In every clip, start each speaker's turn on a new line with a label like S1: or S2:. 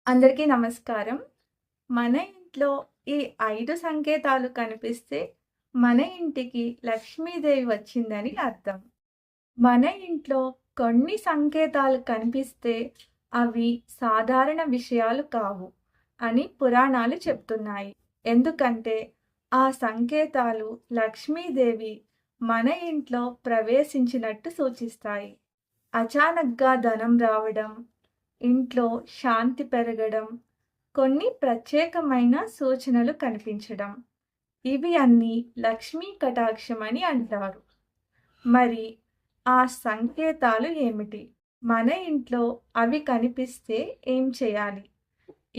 S1: అందరికీ నమస్కారం. మన ఇంట్లో ఈ 5 సంకేతాలు కనిపిస్తే మన ఇంటికి లక్ష్మీదేవి వచ్చిందని అర్థం. మన ఇంట్లో కొన్ని సంకేతాలు కనిపిస్తే అవి సాధారణ విషయాలు కావు అని పురాణాలు చెప్తున్నాయి. ఎందుకంటే ఆ సంకేతాలు లక్ష్మీదేవి మన ఇంట్లో ప్రవేశించినట్టు సూచిస్తాయి. అచానక్‌గా ధనం రావడం, ఇంట్లో శాంతి పెరగడం, కొన్ని ప్రత్యేకమైన సూచనలు కనిపించడం. ఇవి అన్నీ లక్ష్మీ కటాక్షం అని అంటారు. మరి ఆ సంకేతాలు ఏమిటి? మన ఇంట్లో అవి కనిపిస్తే ఏం చేయాలి?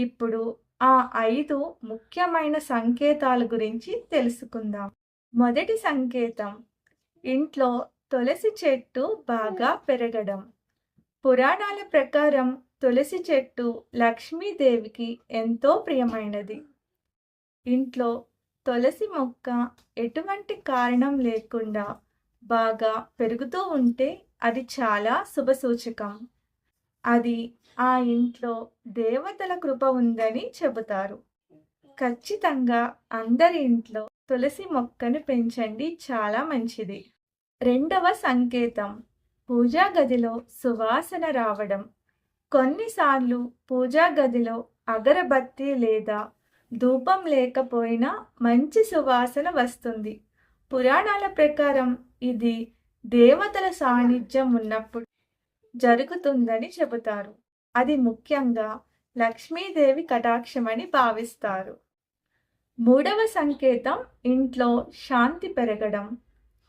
S1: ఇప్పుడు ఆ 5 ముఖ్యమైన సంకేతాల గురించి తెలుసుకుందాం. మొదటి సంకేతం ఇంట్లో తులసి చెట్టు బాగా పెరగడం. పురాణాల ప్రకారం తులసి చెట్టు లక్ష్మీదేవికి ఎంతో ప్రియమైనది. ఇంట్లో తులసి మొక్క ఎటువంటి కారణం లేకుండా బాగా పెరుగుతూ ఉంటే అది చాలా శుభసూచకం. అది ఆ ఇంట్లో దేవతల కృప ఉందని చెబుతారు. ఖచ్చితంగా అందరి ఇంట్లో తులసి మొక్కను పెంచండి, చాలా మంచిది. రెండవ సంకేతం పూజా గదిలో సువాసన రావడం. కొన్నిసార్లు పూజా గదిలో అగరబత్తి లేదా ధూపం లేకపోయినా మంచి సువాసన వస్తుంది. పురాణాల ప్రకారం ఇది దేవతల సాన్నిధ్యం ఉన్నప్పుడు జరుగుతుందని చెబుతారు. అది ముఖ్యంగా లక్ష్మీదేవి కటాక్షమని భావిస్తారు. మూడవ సంకేతం ఇంట్లో శాంతి పెరగడం.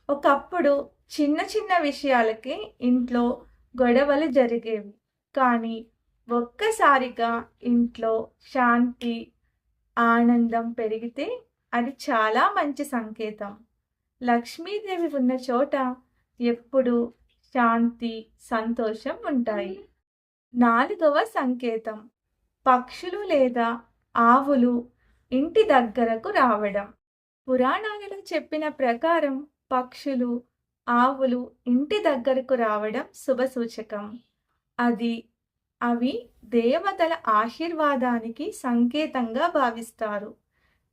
S1: ఒకప్పుడు చిన్న చిన్న విషయాలకి ఇంట్లో గొడవలు జరిగేవి. కానీ ఒక్కసారిగా ఇంట్లో శాంతి, ఆనందం పెరిగితే అది చాలా మంచి సంకేతం. లక్ష్మీదేవి ఉన్న చోట ఎప్పుడూ శాంతి, సంతోషం ఉంటాయి. నాలుగవ సంకేతం పక్షులు లేదా ఆవులు ఇంటి దగ్గరకు రావడం. పురాణాలలో చెప్పిన ప్రకారం పక్షులు, ఆవులు ఇంటి దగ్గరకు రావడం శుభసూచకం. అవి దేవతల ఆశీర్వాదానికి సంకేతంగా భావిస్తారు.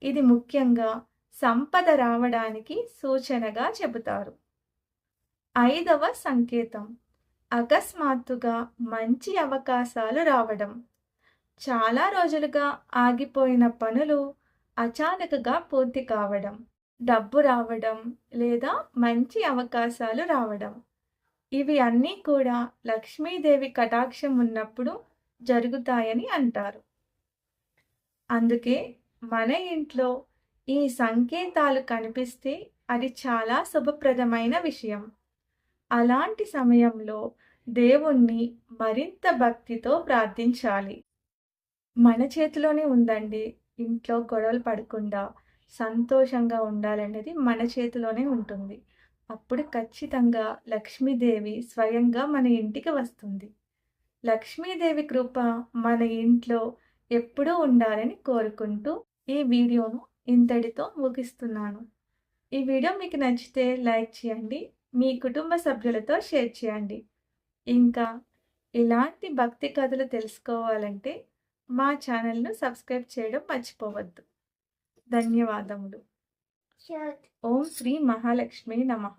S1: ఇది ముఖ్యంగా సంపద రావడానికి సూచనగా చెబుతారు. ఐదవ సంకేతం అకస్మాత్తుగా మంచి అవకాశాలు రావడం. చాలా రోజులుగా ఆగిపోయిన పనులు అచానకగా పూర్తి కావడం, డబ్బు రావడం లేదా మంచి అవకాశాలు రావడం. ఇవి అన్నీ కూడా లక్ష్మీదేవి కటాక్షం ఉన్నప్పుడు జరుగుతాయని అంటారు. అందుకే మన ఇంట్లో ఈ సంకేతాలు కనిపిస్తే అది చాలా శుభప్రదమైన విషయం. అలాంటి సమయంలో దేవుణ్ణి మరింత భక్తితో ప్రార్థించాలి. మన చేతిలోనే ఉందండి. ఇంట్లో గొడవలు పడకుండా సంతోషంగా ఉండాలనేది మన చేతిలోనే ఉంటుంది. అప్పుడు ఖచ్చితంగా లక్ష్మీదేవి స్వయంగా మన ఇంటికి వస్తుంది. లక్ష్మీదేవి కృప మన ఇంట్లో ఎప్పుడూ ఉండాలని కోరుకుంటూ ఈ వీడియోను ఇంతటితో ముగిస్తున్నాను. ఈ వీడియో మీకు నచ్చితే లైక్ చేయండి, మీ కుటుంబ సభ్యులతో షేర్ చేయండి. ఇంకా ఇలాంటి భక్తి కథలు తెలుసుకోవాలంటే మా ఛానల్ను సబ్స్క్రైబ్ చేయడం మర్చిపోవద్దు. ధన్యవాదములు. ఓం శ్రీ మహాలక్ష్మి నమః.